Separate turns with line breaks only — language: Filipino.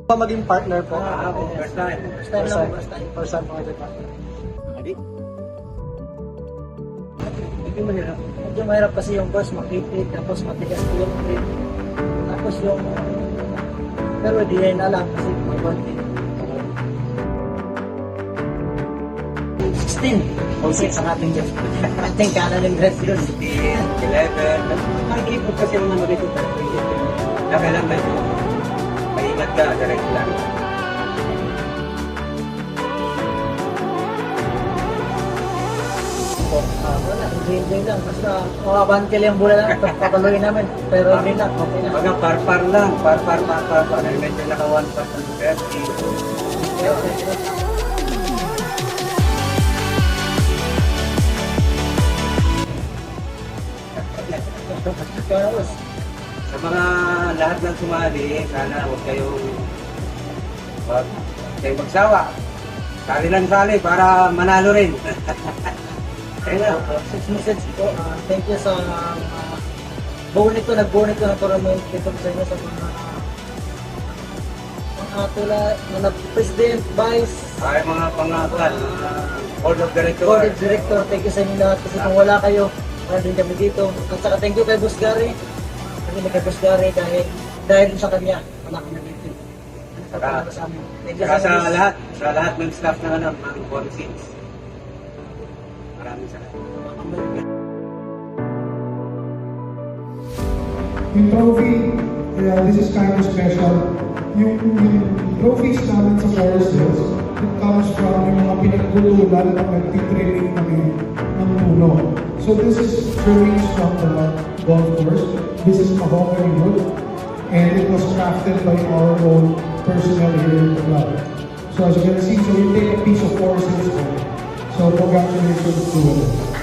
Pa maging partner po.
First time.
First time po maging partner.
Medyo mahirap kasi yung boss, makipit, tapos matigas po yung grip. Tapos yung... Pero di na lang kasi mabante. 16. Okay, sa ating Diyos. Ating kanan ng dress yun.
11.
Nakikipot kasi yung naman dito.
Kailan ba ito? Maingat ka, direct lang.
Wala, enjoy lang. Basta makabantil yung bola lang, papatuloy namin. Pero hindi lang, okay na.
Baga par-par lang, par-par. Medyo naka 1% penalty. Sa mga lahat ng sumali, sana huwag kayong magsawa. Sali lang sali para manalo rin.
Kaya, 6 message po. Thank you sa nag-buo nito na tournament. Ito sa inyo sa mga president, vice,
Ay mga pangakuan, board of
board
directors.
of director. Thank you sa inyo lahat kasi kung wala kayo, wala din kami dito. At saka thank you kay Boss Gary. Thank you kay Boss Gary dahil sa kanya, wala kami dito.
Saka-
Sa amin. Thank you
Saka
sa inyo.
sa lahat ng staff na ng policies. Maraming salamat.
Yung trophy, this is kind of special. Yung trophies namin sa Forest Hills, it comes from yung mga pinagtutulad na nagtitraining kami ng puno. So this is trimmings from the golf course. This is mahogany wood. And it was crafted by our own personnel here in the club. So as you can see, so you take a piece of Forest Hills. So congratulations to it.